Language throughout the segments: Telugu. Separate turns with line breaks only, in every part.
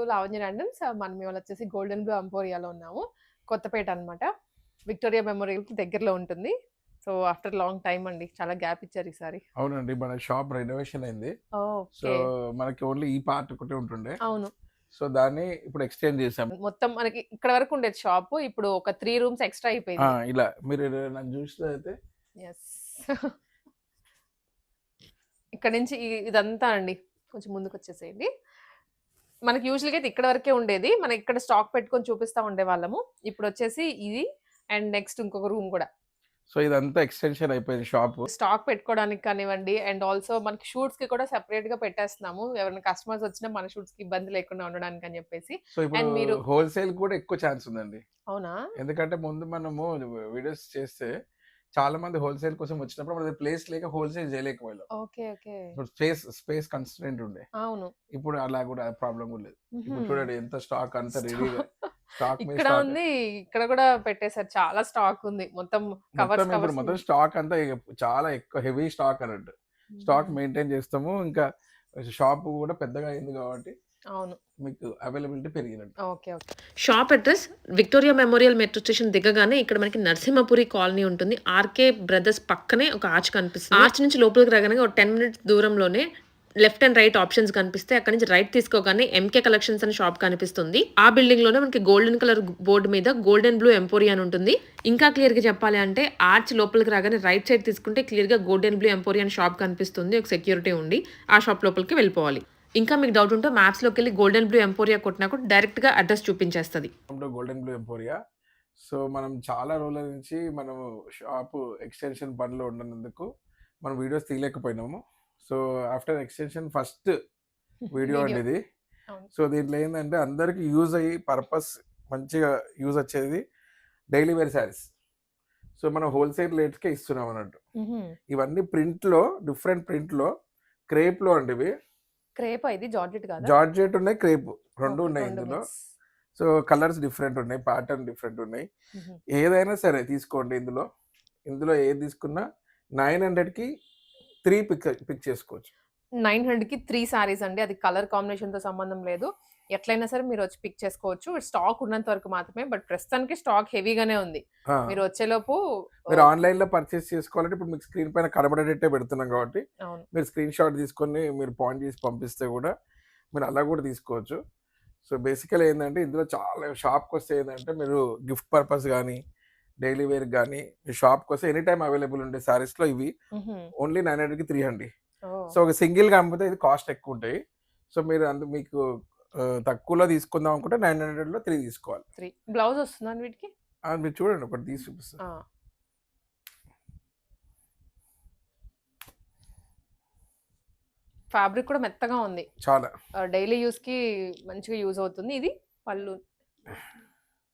లావణ్య ర్యాండమ్స్. మనం ఇవాళ వచ్చేసి గోల్డెన్ బ్లూ ఎంపోరియాలో ఉన్నాము. కొత్తపేట అన్నమాట. విక్టోరియా మెమోరియల్‌కి దగ్గరలో ఉంటుంది. సో, ఆఫ్టర్ లాంగ్ టైమ్ అండి. చాలా గ్యాప్ ఇచ్చారు ఈసారి.
అవునండి. మన షాప్ రెనోవేషన్ అయింది. So,
okay.
మనకి ఓన్లీ ఈ పార్ట్ ఒకటే ఉంటుండే.
అవును.
సో, దాన్ని ఇప్పుడు ఎక్స్‌టెండ్ చేసాం.
మొత్తం మనకి ఇక్కడ వరకు ఉండేది షాపు. ఇప్పుడు ఒక 3 రూమ్స్ ఎక్స్‌ట్రా అయిపోయింది.
ఇలా మీరు నన్ను చూసినట్టయితే
యెస్. ఇక్కడ నుంచి ఇదంతా అండి. కొంచెం ముందుకొచ్చేసేయండి. మనకి యూజువల్‌గా అయితే ఇక్కడ వరకే ఉండేది. మనం ఇక్కడ స్టాక్ పెట్టుకొని చూపిస్తా ఉండేవాళ్ళము. ఇప్పుడొచ్చేసి ఇది అండ్ నెక్స్ట్ ఇంకొక రూమ్ గూడా.
సో, ఇదంతా ఎక్స్‌టెన్షన్ అయిపోయింది షాపు.
స్టాక్ పెట్టుకోవడానికి కానివ్వండి అండ్ ఆల్సో మనకి షూట్స్‌కి కూడా సెపరేట్‌గా పెట్టేస్తున్నాము. ఎవరైనా కస్టమర్స్ వచ్చినా మన షూట్స్‌కి ఇబ్బంది లేకుండా ఉండడానికి అని చెప్పేసి.
సో, ఇప్పుడు
అండ్ మీరు
హోల్‌సేల్ కూడా ఎక్కువ ఛాన్స్ ఉందండి.
అవునా?
ఎందుకంటే ముందు మనము వీడియోస్ చేస్తే చాలా మంది హోల్‌సేల్ కోసం వచ్చినప్పుడు మన దగ్గర ప్లేస్ లేక హోల్‌సేల్ చేయలేకపోయాం.
ఓకే. ఓకే.
ఇప్పుడు స్పేస్ కన్‌స్ట్రెయింట్ ఉండే.
అవును.
ఇప్పుడు అలా కూడా ప్రాబ్లమ్ కూడా లేదు. ఇప్పుడు
హుహు.
చూడండి ఎంత స్టాక్ అంతా రెడీగా స్టాక్ మీద
ఇక్కడ
స్టాక్.
ఉంది. ఇక్కడ కూడా పెట్టేసారు. చాలా స్టాక్ ఉంది. మొత్తం
మొత్తం ఇప్పుడు
కవర్స్
మొత్తం స్టాక్ అంతా ఇక చాలా ఎక్కువ హెవీ స్టాక్ అన్నట్టు. స్టాక్ మెయింటైన్ చేస్తాము. ఇంకా షాప్ కూడా పెద్దగా అయింది కాబట్టి
అవును.
మీకు అవైలబిలిటీ పెరిగినట్టు.
Okay. Okay.
Shop address Victoria Memorial metro station దిగగానే ఇక్కడ మనకి నరసింహపురి కాలనీ ఉంటుంది. ఆర్కే బ్రదర్స్ పక్కనే ఒక ఆర్చ్ కనిపిస్తుంది. ఆర్చ్ నుంచి లోపలికి రాగానే ఒక 10 మినిట్స్ దూరంలోనే లెఫ్ట్ అండ్ రైట్ ఆప్షన్స్ కనిపిస్తాయి. అక్కడ నుంచి రైట్ తీసుకోగానే ఎంకే కలెక్షన్స్ అనే షాప్ కనిపిస్తుంది. ఆ బిల్డింగ్ లోనే మనకి గోల్డెన్ కలర్ బోర్డు మీద గోల్డెన్ బ్లూ ఎంపోరియా అని ఉంటుంది. ఇంకా క్లియర్ గా చెప్పాలి అంటే ఆర్చ్ లోపలికి రాగానే రైట్ సైడ్ తీసుకుంటే క్లియర్ గా గోల్డెన్ బ్లూ ఎంపోరియా అనే షాప్ కనిపిస్తుంది. ఒక సెక్యూరిటీ ఉండి ఆ షాప్ లోపలికి వెళ్ళిపోవాలి. ఇంకా మీకు డౌట్ ఉంటే మ్యాప్స్ లోకి వెళ్ళి గోల్డెన్ బ్లూ ఎంపోరియా కొట్టినా కూడా డైరెక్ట్ గా అడ్రస్ చూపించేస్తుంది.
Golden blue emporia. సో మనం చాలా రోజుల నుంచి మనము షాపు ఎక్స్టెన్షన్ పనిలో ఉన్నందుకు మనం వీడియోస్ తీయలేకపోయినాము. So after extension first video అండి ఇది.
అవును.
సో దీంట్లో ఏంటంటే అందరికి యూజ్ అయ్యి పర్పస్ మంచిగా యూజ్ వచ్చేది డైలీ వేర్ శారీస్. సో మనం హోల్సేల్ రేట్స్కే ఇస్తున్నాం అన్నట్టు. ఇవన్నీ ప్రింట్లో డిఫరెంట్ ప్రింట్లో క్రేప్లో అండి ఇవి.
క్రేపా ఇది? జార్జెట్ కాదా?
జార్జెట్ ఉన్నాయి, క్రేప్ రెండు
ఓకే.
ఉన్నాయి
2
ఇందులో.
మిక్స్.
సో కలర్స్ డిఫరెంట్ ఉన్నాయి, ప్యాటర్న్ డిఫరెంట్ ఉన్నాయి.
హుహు.
ఏదైనా సరే తీసుకోండి. ఇందులో ఏది తీసుకున్నా 900కి 3 పిక్ చేసుకోవచ్చు.
900కి 3 సారీస్ అండి. అది కలర్ కాంబినేషన్‌తో సంబంధం లేదు. ఎట్లైనా సరే మీరు వచ్చి పిక్ చేసుకోవచ్చు. స్టాక్ ఉన్నంత వరకు మాత్రమే. బట్ ప్రస్తుతానికి స్టాక్ హెవీగానే ఉంది.
ఆ,
మీరు వచ్చేలోపు
మీరు ఆన్లైన్లో పర్చేస్ చేసుకోవాలంటే ఇప్పుడు మీకు స్క్రీన్ పైన కనబడేటట్టే పెడుతున్నాం కాబట్టి
అవును.
మీరు స్క్రీన్ షాట్ తీసుకొని మీరు పాయింట్ చేసి పంపిస్తే కూడా మీరు అలా కూడా తీసుకోవచ్చు. సో బేసికల్ ఏంటంటే ఇందులో చాలా షాప్కి వస్తే ఏంటంటే మీరు గిఫ్ట్ పర్పస్ కానీ డైలీ వేర్ కానీ మీ షాప్కి వస్తే ఎనీ టైం అవైలబుల్ ఉండే సారీస్లో ఇవి
హుహు.
ఓన్లీ 900కి 300.
ఓహ్!
సో ఒక సింగిల్గా అమ్మితే ఇది కాస్ట్ ఎక్కువ ఉంటాయి. సో మీరు మీకు తక్కువలో తీసుకుందాం అనుకుంటే 900లో 3 తీసుకోవాలి.
3 బ్లౌజ్ వస్తుందా అండి వీటికి?
మీరు చూడండి ఒకటి తీసి చూపిస్తాను.
ఆ! ఫ్యాబ్రిక్ కూడా మెత్తగా ఉంది.
చాలా
డైలీ యూజ్‌కి మంచిగా యూజ్ అవుతుంది. ఇది పళ్ళు.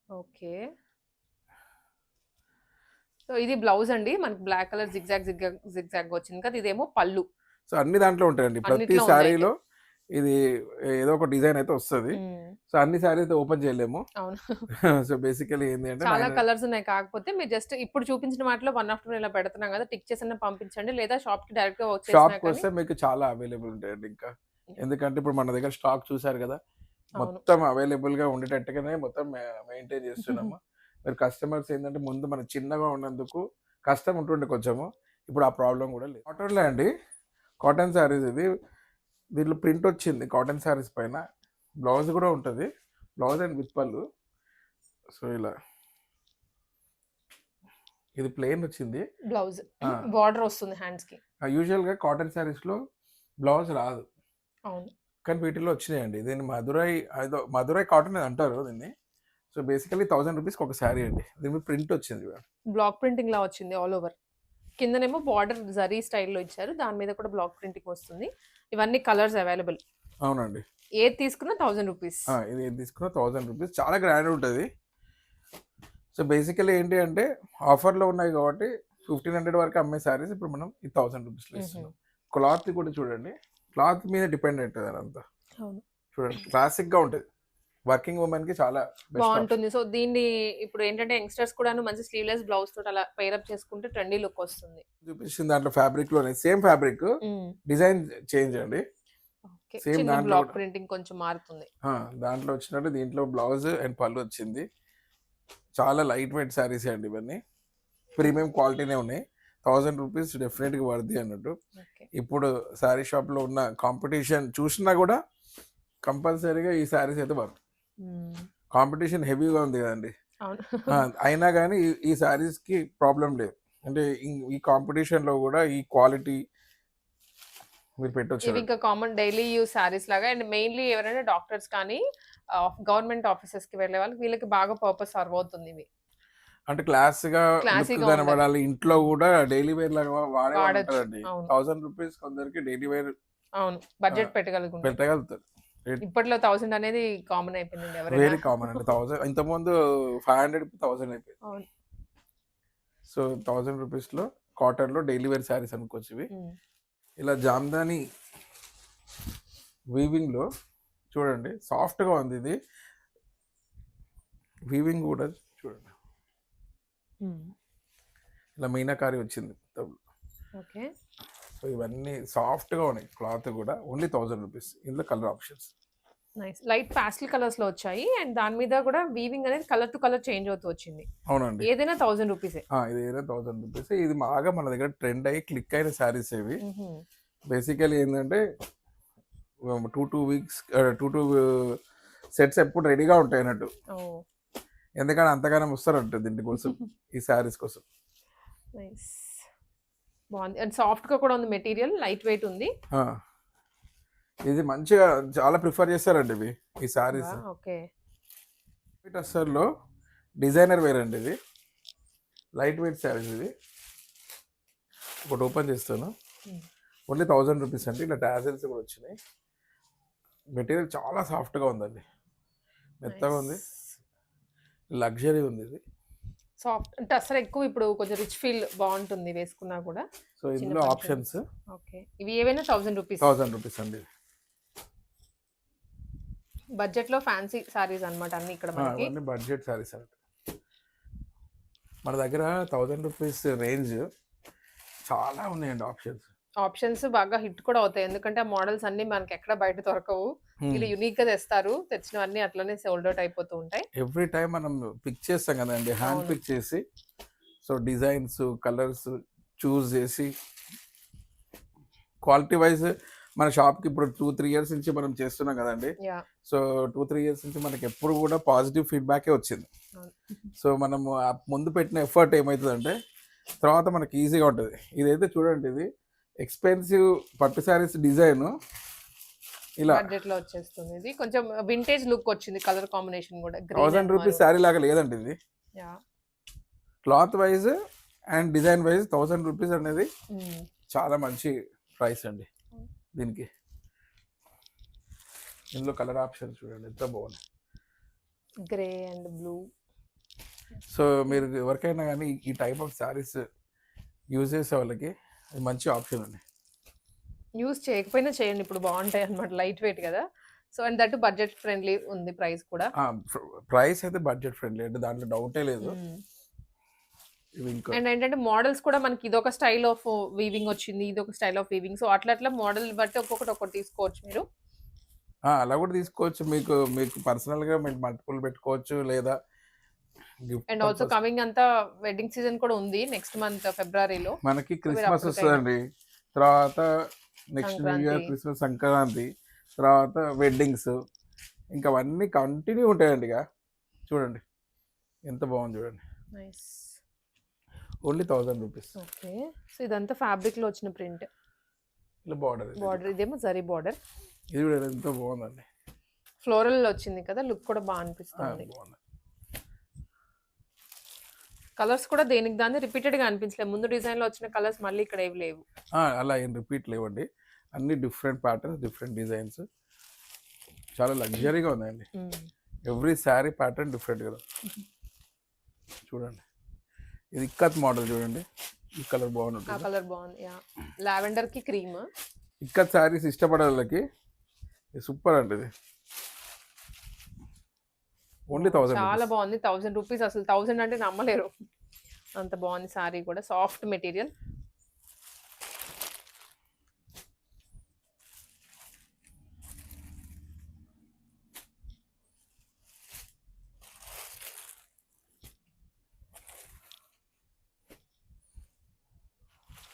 ఓకే. సో ఇది బ్లౌజ్ అండి. మనకి బ్లాక్ కలర్ జిగ్‌జాగ్ వచ్చింది కదా! ఇదేమో పళ్ళు.
సో అన్ని దాంట్లో ఉంటాయండి. ప్రతి
అన్నిట్లో ఉంది అయితే.
శారీలో ఇది ఏదో ఒక డిజైన్ అయితే వస్తుంది.
హ్మ్.
సో అన్ని శారీ అయితే ఓపెన్ చేయలేము.
అవును.
సో బేసికలీ ఏంటి అంటే
చాలా కలర్స్ ఉన్నాయి. కాకపోతే మీరు జస్ట్ ఇప్పుడు చూపించిన వాటిలో వన్ ఆఫ్టర్ ఇలా పెడుతున్నాం కదా! టిక్ చేసన్నా పంపించండి. లేదా షాప్‌కి డైరెక్ట్‌గా వచ్చేసినా
షాప్కి
కానీ
వస్తే మీకు చాలా అవైలబుల్ ఉంటాయండి. ఇంకా ఎందుకంటే ఇప్పుడు మన దగ్గర స్టాక్ చూసారు కదా,
అవును.
మొత్తం అవైలబుల్గా ఉండేటట్టుగానే మొత్తం మెయింటైన్ చేస్తున్నాము. మీరు కస్టమర్స్ ఏంటంటే ముందు మన చిన్నగా ఉన్నందుకు కష్టం ఉంటుండే కొంచెము. ఇప్పుడు ఆ ప్రాబ్లం కూడా లేదు. కాటన్లో అండి, కాటన్ శారీస్ ఇది. దీంట్లో ప్రింట్ వచ్చింది కాటన్ శారీస్ పైన. బ్లౌజ్ కూడా ఉంటుంది, బ్లౌజ్ అండ్ విత్ పళ్ళు. సో ఇలా ఇది ప్లెయిన్ వచ్చింది.
బ్లౌజ్
ఆ.
బార్డర్ వస్తుంది హ్యాండ్స్‌కి.
యూజువల్గా కాటన్ శారీస్లో బ్లౌజ్ రాదు,
అవును.
కానీ వీటిలో వచ్చినాయండి. దీన్ని మధురై కాటన్ అని అంటారు దీన్ని. సో బేసికలీ 1000 రూపీస్కి ఒక శారీ అండి. దీని మీద ప్రింట్ వచ్చింది.
బ్లాక్ ప్రింటింగ్ లా వచ్చింది ఆల్ ఓవర్. కిందనేమో బార్డర్ జరీ స్టైల్‌లో ఇచ్చారు. దాని మీద కూడా బ్లాక్ ప్రింటింగ్ వస్తుంది. ఇవన్నీ కలర్స్ అవైలబుల్.
అవునండి.
ఏది తీసుకున్నా 1000 రూపీస్.
ఇది ఏది తీసుకున్నా 1000 రూపీస్. చాలా గ్రాండ్ ఉంటుంది. సో బేసికలీ ఏంటి అంటే ఆఫర్లో ఉన్నాయి కాబట్టి 1500 వరకు అమ్మే శారీస్ ఇప్పుడు మనం ఈ 1000 రూపీస్లో ఇస్తున్నాం. క్లాత్ కూడా చూడండి, క్లాత్ మీద డిపెండ్ అవుతుంది అదంతా.
అవును.
చూడండి క్లాసిక్గా ఉంటుంది. వర్కింగ్ ఉమెన్కి చాలా బెస్ట్.
బాగుంటుంది. సో దీన్ని ఇప్పుడు ఏంటంటే యంగ్స్టర్స్ కూడాను మంచి స్లీవ్లెస్ బ్లౌజ్ తోటి అలా పెయిర్ అప్ చేసుకుంటే ట్రెండీ లుక్ వస్తుంది.
చూపించింది దాంట్లో ఫ్యాబ్రిక్లోనే సేమ్ ఫ్యాబ్రిక్, డిజైన్ చేంజ్ అండి.
ఓకే.
సేమ్
చిన్న
దాంట్లో
బ్లాక్
కూడా
ప్రింటింగ్ కొంచెం మారుతుంది.
దాంట్లో వచ్చినట్టు దీంట్లో బ్లౌజ్ అండ్ పళ్ళు వచ్చింది. చాలా లైట్ వెయిట్ శారీస్ అండి ఇవన్నీ. ప్రీమియం క్వాలిటీనే ఉన్నాయి. 1000 రూపీస్ డెఫినెట్గా వర్ది అన్నట్టు.
ఓకే.
ఇప్పుడు శారీ షాప్లో ఉన్న కాంపిటీషన్ చూసినా కూడా కంపల్సరీగా ఈ శారీస్ అయితే వర్త్. కాంపిటీషన్ హెవీగా ఉంది కదండి.
అవును.
అయినా కానీ ఈ శారీస్కి ప్రాబ్లం లేదు. అంటే ఈ కాంపిటీషన్లో కూడా ఈ క్వాలిటీ మీరు
ఇవి
పెట్టొచ్చు.
ఇంకా కామన్ డైలీ యూజ్ శారీస్ లాగా అండ్ మెయిన్లీ ఎవరైనా డాక్టర్స్ కానీ గవర్నమెంట్ ఆఫీసెస్కి వెళ్ళే వాళ్ళకి వీళ్ళకి బాగా పర్పస్ సర్వ్ అవుతుంది ఇవి.
అంటే క్లాస్గా లుక్
క్లాసీగా ఉండాలి.
కనబడాలి, ఇంట్లో కూడా డైలీ వేర్ లాగా వాడే వాళ్ళు
వాడచ్చు.
ఉంటారండి.
అవును.
1000 రూపీస్ కొందరికి డైలీ వేర్
అవును. బడ్జెట్ పెట్టగలుగుతారు.
పెట్టగలుగుతారు.
ఇప్పట్లో 1000 అనేది కామన్ అయిపోయింది ఎవరైనా.
వెరీ కామన్ అండి. 1000 ఇంతకుముందు 500 1000 అయిపోయింది.
అవును.
సో 1000 రూపీస్లో కాటన్లో డైలీ వేర్ శారీస్ అనుకోవచ్చు ఇవి. ఇలా జామ్దాని వీవింగ్లో చూడండి సాఫ్ట్గా ఉంది ఇది. వీవింగ్ కూడా చూడండి ఇలా మీనాకారి వచ్చింది.
ఓకే.
సో ఇవన్నీ సాఫ్ట్గా ఉన్నాయి. క్లాత్ కూడా ఓన్లీ 1000 రూపీస్. ఇందులో colour options
nice light pastel colours లో వచ్చాయి అండ్ దాని మీద కూడా వీవింగ్ అనేది కలర్ టు కలర్ చేంజ్ అవుతూ వచ్చింది.
అవునండి.
ఏదైనా 1000 రూపీసే.
ఇది ఏదైనా 1000 రూపీస్. ఇది బాగా మన దగ్గర ట్రెండ్ అయ్యి క్లిక్ అయిన శారీస్ ఇవి. బేసికలీ ఏంటంటే 2 వీక్స్ 2 సెట్స్ ఎప్పుడు రెడీగా ఉంటాయి అన్నట్టు. ఎందుకంటే అంతగానం వస్తారంట దీని కోసం ఈ శారీస్ కోసం.
నైస్ బాగుంది అండ్ సాఫ్ట్ గా కూడా ఉంది మెటీరియల్ లైట్ వెయిట్ ఉంది.
ఇది మంచిగా చాలా ప్రిఫర్ చేస్తారండి ఇవి ఈ శారీస్.
ఓకే.
టస్సర్లో డిజైనర్ వేర్ అండి ఇది. లైట్ వెయిట్ శారీస్ ఇది. ఒకటి ఓపెన్ చేస్తాను. ఓన్లీ 1000 రూపీస్ అండి. ఇలా టాజల్స్ కూడా వచ్చినాయి. మెటీరియల్ చాలా సాఫ్ట్గా ఉందండి. మెత్తగా ఉంది. లగ్జరీ ఉంది ఇది.
సాఫ్ట్ అంటే అసలు ఎక్కువ ఇప్పుడు కొంచెం రిచ్ ఫీల్ బాగుంటుంది వేసుకున్నా కూడా.
సో ఇందులో ఆప్షన్స్.
ఓకే. ఇవి ఏవైనా 1000 రూపీస్.
1000 రూపీస్ అండి.
బడ్జెట్ లో ఫ్యాన్సీ సారీస్ అన్నమాట అన్ని ఇక్కడ మనకి.
అన్ని బడ్జెట్ సారీస్ అండి. మన దగ్గర 1000 రూపీస్ రేంజ్ చాలా ఉన్నాయండి ఆప్షన్స్.
ఆప్షన్స్ బాగా హిట్ కూడా అవుతాయి ఎందుకంటే ఆ మోడల్స్ అన్ని మనకి ఎక్కడ బయట దొరకవు. వీళ్ళు యూనిక్ గా తెస్తారు. తెచ్చినవన్నీ అట్లనే సోల్డ్ అవుట్ అయిపోతూ ఉంటాయి.
ఎవ్రీ టైం మనం పిక్ చేస్తాం కదండి, హ్యాండ్ పిక్ చేసి. సో డిజైన్స్ కలర్స్ చూస్ చేసి క్వాలిటీ వైజ్ మన షాప్కి ఇప్పుడు 2-3 ఇయర్స్ నుంచి మనం చేస్తున్నాం కదండి. సో 2-3 ఇయర్స్ నుంచి మనకి ఎప్పుడు కూడా పాజిటివ్ ఫీడ్బ్యాకే వచ్చింది. సో మనము ముందు పెట్టిన ఎఫర్ట్ ఏమవుతుందంటే తర్వాత మనకి ఈజీగా ఉంటుంది. ఇదైతే చూడండి, ఇది ఎక్స్పెన్సివ్ పట్టు శారీస్ డిజైన్ ఇలా
బడ్జెట్ లో వచ్చేస్తుంది. ఇది కొంచెం వింటేజ్ లుక్ వచ్చింది. కలర్ కాంబినేషన్ కూడా
1000 రూపీస్ శారీ లాగా లేదండి ఇది. Cloth wise and design wise 1000 rupees అనేది చాలా మంచి ప్రైస్ అండి దీనికి. ఇందులో కలర్ ఆప్షన్ చూడండి ఎంత బాగుంది.
Grey and blue.
సో మీరు ఎవరికైనా కానీ ఈ టైప్ ఆఫ్ శారీస్ యూజ్ చేసే వాళ్ళకి మంచి ఆప్షన్ అండి.
యూజ్ చేయకపోయినా చేయండి, ఇప్పుడు బాగుంటాయి అనమాట. లైట్ వెయిట్ కదా. So and that budget friendly ఉంది ప్రైస్ కూడా.
ప్రైస్ అయితే బడ్జెట్ ఫ్రెండ్లీ అంటే దాంట్లో డౌటే లేదు.
అండ్ ఏంటంటే మోడల్స్ కూడా మనకి ఇదొక స్టైల్ ఆఫ్ వీవింగ్ వచ్చింది, ఇదొక స్టైల్ ఆఫ్ వీవింగ్. సో అట్లా మోడల్ బట్టి ఒక్కొక్కటి తీసుకోవచ్చు మీరు.
అలా కూడా తీసుకోవచ్చు. మీకు పర్సనల్ గా మీరు మల్టిపుల్ పెట్టుకోవచ్చు లేదా
అండ్ ఆల్సో కమింగ్ అంతా వెడ్డింగ్ సీజన్ కూడా ఉంది. నెక్స్ట్ మంత్ ఫిబ్రవరిలో
మనకి క్రిస్మస్ వస్తుందండి. తర్వాత next new year, Christmas, Sankranti, తర్వాత వెడ్డింగ్స్, ఇంకా అవన్నీ కంటిన్యూ ఉంటాయండి. ఇక చూడండి ఎంత బాగుంది చూడండి.
Nice.
Only 1000 rupees.
Okay. So ఇదంతా ఫ్యాబ్రిక్ లో వచ్చిన ప్రింట్.
ఇలా బార్డర్
ఇదేమో జరీ బార్డర్.
ఇది కూడా ఎంత బాగుందండి.
ఫ్లోరల్ వచ్చింది కదా, లుక్ కూడా బాగా అనిపిస్తుంది. కలర్స్ కూడా దేనికి దాన్ని రిపీటెడ్ గా అనిపించలేదు. ముందు డిజైన్ లో వచ్చిన కలర్స్ మళ్ళీ ఇక్కడ ఏవి లేవు.
అలా ఏం రిపీట్ లేవండి. అన్ని డిఫరెంట్ ప్యాటర్న్స్, డిఫరెంట్ డిజైన్స్. చాలా లగ్జరీగా ఉందండి. ఎవ్రీ శారీ ప్యాటర్న్ డిఫరెంట్ కదా. చూడండి ఇది ఇక్కత్ మోడల్ చూడండి. ఈ కలర్ బాగుంది.
ఆ కలర్ బాగుంది. లావెండర్ కి క్రీమ్.
ఇక్కత్ శారీస్ ఇష్టపడే వాళ్ళకి సూపర్ అండి ఇది. ఓన్లీ 1000.
చాలా బాగుంది. 1000 రూపీస్. అసలు 1000 అంటే నమ్మలేరు, అంత బాగుంది సారీ కూడా. Soft material.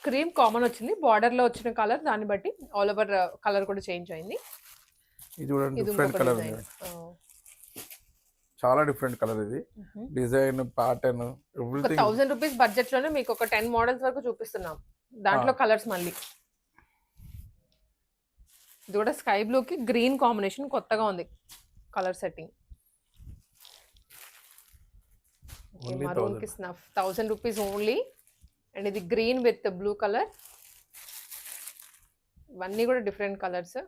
క్రీమ్ కామన్ వచ్చింది. బార్డర్‌లో వచ్చిన కలర్ దాన్ని బట్టి ఆల్ ఓవర్ కలర్ కూడా చేంజ్ అయింది.
ఇది చూడండి
ఇది
డిఫరెంట్
ఇంకొక
కలర్
డిజైన్.
ఉంది, చాలా డిఫరెంట్ కలర్ ఇది. డిజైన్ ప్యాటర్న్
ఒక
ఎవ్రీథింగ్
1000 రూపీస్ బడ్జెట్‌లోనే మీకు ఒక 10 మోడల్స్ వరకు చూపిస్తున్నాం. దాంట్లో కలర్స్ మళ్ళీ. ఇది కూడా స్కై బ్లూకి గ్రీన్ కాంబినేషన్ కొత్తగా ఉంది కలర్ సెట్టింగ్.
ఓన్లీ
మరూన్ కి స్నఫ్ 1000 రూపీస్ ఓన్లీ. అండ్ ఇది గ్రీన్ విత్ బ్లూ కలర్. ఇవన్నీ కూడా డిఫరెంట్ కలర్స్.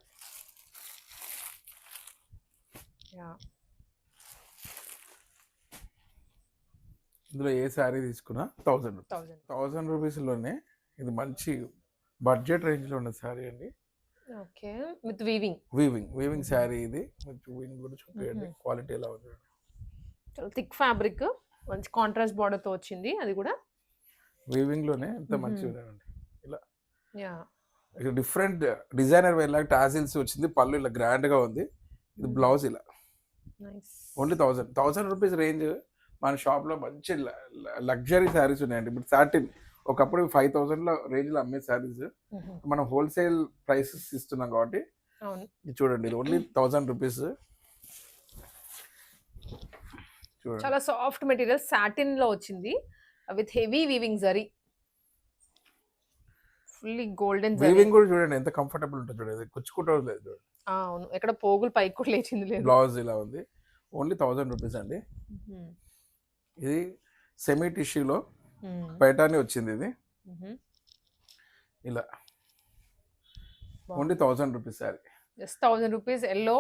యా
ఇందులో ఏ శారీ తీసుకున్నా 1000 రూపీస్.
1000.
1000 రూపీస్లోనే ఇది మంచి బడ్జెట్ రేంజ్లో ఉన్న శారీ అండి.
Okay with weaving.
Weaving sari ఇది. వీవింగ్ కూడా చూపించండి క్వాలిటీ ఎలా ఉంది.
చాలా థిక్ ఫ్యాబ్రిక్, మంచి కాంట్రాస్ట్ బార్డర్ తో వచ్చింది. అది కూడా
వీవింగ్లోనే ఎంత మంచిగా ఉందండి. ఇలా
యా
ఇక్కడ డిఫరెంట్ డిజైనర్ వేర్ లాగా టాజిల్స్ వచ్చింది. పళ్ళు ఇలా గ్రాండ్గా ఉంది. ఇది బ్లౌజ్ ఇలా.
నైస్.
Only 1000 rupees range. మన షాప్లో మంచి లగ్జరీ శారీస్ ఉన్నాయండి. ఇప్పుడు సాటిన్ ఒకప్పుడు 5000లో రేంజ్లో అమ్మే శారీస్ మనం హోల్సేల్ ప్రైసెస్ ఇస్తున్నాం కాబట్టి
అవును.
ఇది చూడండి, ఇది ఓన్లీ 1000 రూపీస్. చూడండి
చాలా సాఫ్ట్ మెటీరియల్ సాటిన్ లో వచ్చింది with heavy weaving zari. Fully golden zari.
Weaving కూడా చూడండి ఎంత కంఫర్టబుల్ ఉంటుంది. చూడండి కుచ్చుకుంటూ లేదు. చూడండి
అవును, ఎక్కడ పోగులు పైకి కూడా లేచింది లేదు.
బ్లౌజ్ ఇలా ఉంది. ఓన్లీ 1000 రూపీస్ అండి. ఇది సెమీ టిష్యూలో పైటాని వచ్చింది. ఇది ఇలా only 1000 rupees sari.
Just 1000 rupees yellow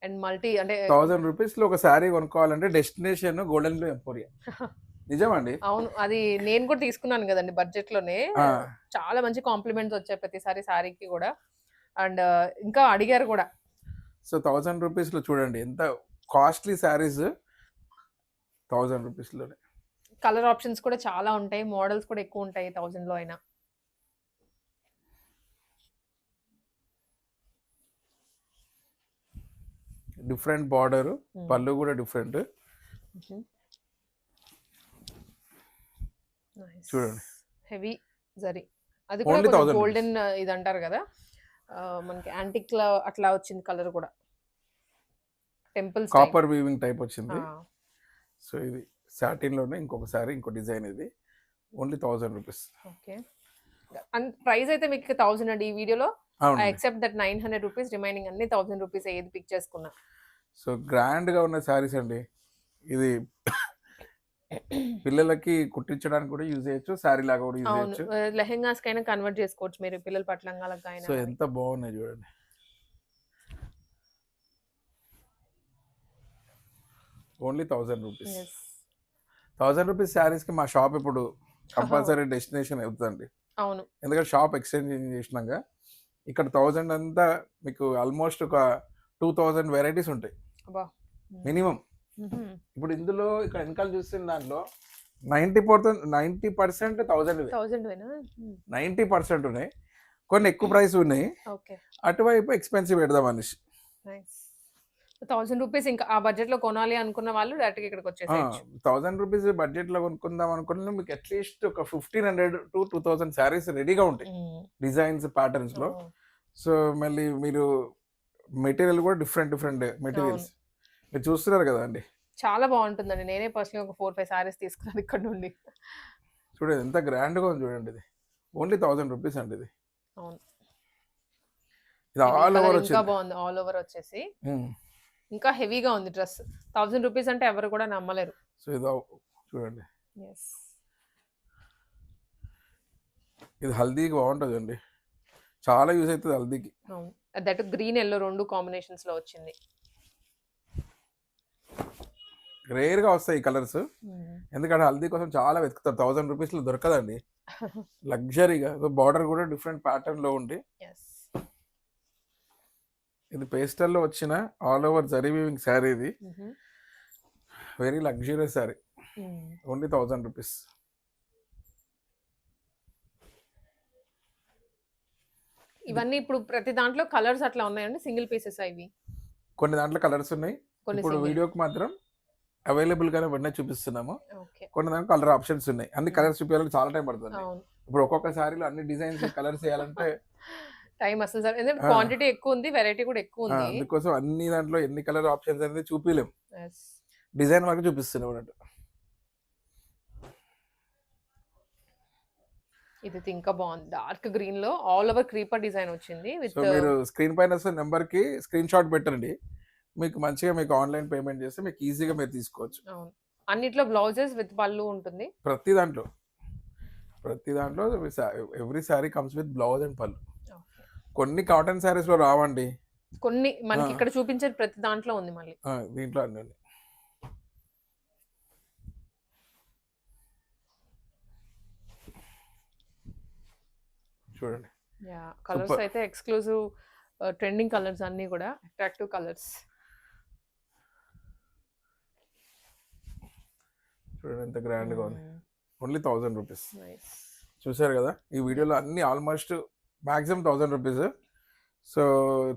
and multi అంటే
1000 రూపీస్లో ఒక శారీ కొనుక్కోవాలంటే డెస్టినేషన్ గోల్డెన్ ఎంపోరియా. నిజమండి.
అవును, అది నేను కూడా తీసుకున్నాను కదండి బడ్జెట్ లోనే.
ఆ,
చాలా మంచి కాంప్లిమెంట్స్ వచ్చాయి ప్రతిసారి సారీకి కూడా. అండ్ ఇంకా అడిగారు కూడా.
సో 1000 రూపీస్లో చూడండి ఎంత కాస్ట్లీ శారీస్ 1000 రూపీస్లోనే.
కలర్ ఆప్షన్స్ కూడా చాలా ఉంటాయి, మోడల్స్ కూడా ఎక్కువ ఉంటాయి 1000 లో అయినా.
డిఫరెంట్ బార్డర్, పళ్ళు కూడా డిఫరెంట్. చూడండి
హెవీ జరీ. అది
Only
కూడా
1000
గోల్డెన్ ఇది అంటారు కదా, మనకి యాంటిక్ లా అట్లా వచ్చింది కలర్ కూడా. టెంపుల్స్
కాపర్ వీవింగ్ టైప్ వచ్చింది. సో ఇది సాటిన్లోనే ఇంకొక సారీ ఇంకో డిజైన్. ఇది only 1000 rupees.
Okay. And price అయితే మీకు 1000 అండి ఈ వీడియోలో.
అవును.
ఎక్సెప్ట్ దట్ 900 రూపీస్, రిమైనింగ్ అన్ని 1000 రూపీస్ ఏది పిక్ చేసుకున్నా.
సో గ్రాండ్గా ఉన్న శారీస్ అండి. ఇది పిల్లలకి కుట్టించడానికి కూడా యూజ్ చేయొచ్చు, శారీ లాగా కూడా యూజ్
అవును,
చేయొచ్చు.
లెహెంగాస్ కైనా కన్వర్ట్ చేసుకోవచ్చు మీరు, పిల్లల పట్లంగాలకు
సో
అయినా.
ఎంత బాగున్నాయి చూడండి. Only 1000 rupees. 1000 రూపీస్ శారీస్కి మా షాప్ ఇప్పుడు కంపల్సరీ డెస్టినేషన్ అవుతుందండి.
అవును,
ఎందుకంటే షాప్ ఎక్స్చేంజ్ చేసినాక ఇక్కడ 1000 అంతా మీకు ఆల్మోస్ట్ ఒక 2000 వెరైటీస్ ఉంటాయి
అబ్బా.
మినిమం. ఇప్పుడు ఇందులో ఇక్కడ వెనకాల చూస్తున్న దాంట్లో 90% 1000 90% ఉన్నాయి. కొన్ని ఎక్కువ ప్రైస్ ఉన్నాయి,
ఓకే.
అటువైపు ఎక్స్పెన్సివ్ పెడదాం అనేసి.
నైస్. 1000 రూపీస్ ఇంకా ఆ బడ్జెట్ లో కొనాలి అనుకున్న వాళ్ళు డైరెక్ట్ ఇక్కడికి వచ్చేసేయచ్చు.
1000 రూపీస్ బడ్జెట్ లో కొనుక్కుందాం అనుకున్న మీకు అట్లీస్ట్ ఒక 1500 to 2000 శారీస్ రెడీగా ఉంటాయి డిజైన్స్ ప్యాటర్న్స్ లో. సో మళ్ళీ మీరు మెటీరియల్ కూడా డిఫరెంట్ మెటీరియల్స్ మీరు చూస్తున్నారు కదా అండి.
చాలా బాగుంటుందండి. నేనే పర్సనల్ ఒక 4-5 సారీస్ తీసుకున్నాను ఇక్కడ నుండి.
చూడండి ఎంత గ్రాండ్గా ఉంది చూడండి. ఇది ఓన్లీ 1000 రూపీస్ అండి. ఇది
అవును,
ఇది ఆల్ ఓవర్
ఇంకా
వచ్చింది.
బాగుంది. ఆల్ ఓవర్ వచ్చేసి ఇంకా హెవీగా ఉంది డ్రెస్. 1000 రూపీస్ అంటే ఎవరు కూడా నమ్మలేరు.
సో ఇది చూడండి,
ఎస్,
ఇది హల్దీకి బాగుంటుంది అండి. చాలా యూజ్ అవుతుంది హల్దీకి.
అవును, దట్ గ్రీన్ ఎల్లో రెండు కాంబినేషన్స్ లో వచ్చింది.
రేర్గా వస్తాయి ఈ కలర్స్, ఎందుకంటే హల్దీ కోసం చాలా వెతుకుతారు. 1000 రూపీస్లో దొరకదండి లగ్జరీగా. బార్డర్ కూడా డిఫరెంట్ ప్యాటర్న్ లో ఉండి. ఇది పేస్టల్లో వచ్చిన all over zari weaving sari. ఇది very luxurious sari. Only 1000 rupees.
ఇవన్నీ ఇప్పుడు ప్రతి దాంట్లో కలర్స్ అట్లా ఉన్నాయండి, సింగిల్ పీసెస్ ఇవి?
కొన్ని దాంట్లో కలర్స్ ఉన్నాయి. ఇప్పుడు వీడియోకి మాత్రం అవైలబుల్ గానే వెంటనే చూపిస్తున్నాము. కొన్ని దాంట్లో కలర్ ఆప్షన్స్ ఉన్నాయి. అన్ని కలర్స్ చూపించాలంటే చాలా టైం పడుతుంది. ఇప్పుడు ఒక్కొక్క సారీలో అన్ని డిజైన్స్ కలర్స్ వేయాలంటే
టైం అసలు సార్ ఎందుకంటే
ఆ.
క్వాంటిటీ ఎక్కువ ఉంది, వెరైటీ కూడా ఎక్కువ ఉంది.
అందుకోసం అన్ని దాంట్లో ఎన్ని కలర్ ఆప్షన్స్ అనేది చూపిలేం,
Yes.
డిజైన్ వరకు చూపిస్తున్నాం అన్నట్టు.
ఇది ఇంకా బాగుంది, డార్క్ గ్రీన్ లో ఆల్ ఓవర్ క్రీపర్ డిజైన్ వచ్చింది విత్
సో మీరు స్క్రీన్ పైన వస్తే నెంబర్ కి స్క్రీన్ షాట్ పెట్టండి, మీకు మంచిగా మీకు ఆన్లైన్ పేమెంట్ చేస్తే మీకు ఈజీగా మీరు తీసుకోవచ్చు.
అవును, అన్నిట్లో బ్లౌజెస్ విత్ పళ్ళు ఉంటుంది.
ప్రతి దాంట్లో every sorry comes with blouse and పళ్ళు. కొన్ని కాటన్ సారీస్ లో రావండి,
కొన్ని మనకి
ఆ.
ఇక్కడ చూపించే ప్రతి దాంట్లో ఉంది మళ్ళీ.
దీంట్లో అన్నీ ఉన్నాయి. చూడండి
యా కలర్స్
Super.
అయితే ఎక్స్క్లూజివ్ ట్రెండింగ్ కలర్స్ అన్ని కూడా అట్రాక్టివ్ కలర్స్.
చూడండి ఎంత గ్రాండ్ గా ఉంది, ఓన్లీ 1000 రూపీస్.
నైస్.
చూసారు కదా ఈ వీడియోలో అన్ని ఆల్మోస్ట్ మాక్సిమం 1000 రూపీస్, సో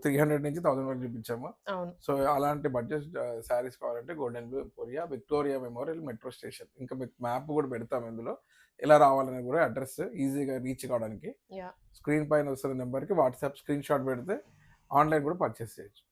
300 నుంచి 1000 వరకు చూపించాము.
అవును,
సో అలాంటి బడ్జెట్ శారీస్ కావాలంటే golden view emporia, Victoria Memorial, metro station. ఇంకా మీకు మ్యాప్ కూడా పెడతాం ఇందులో, ఎలా రావాలని కూడా అడ్రస్ ఈజీగా రీచ్ కావడానికి.
యా
స్క్రీన్ పైన వస్తున్న నెంబర్కి వాట్సాప్ స్క్రీన్ షాట్ పెడితే ఆన్లైన్ కూడా పర్చేస్ చేయొచ్చు.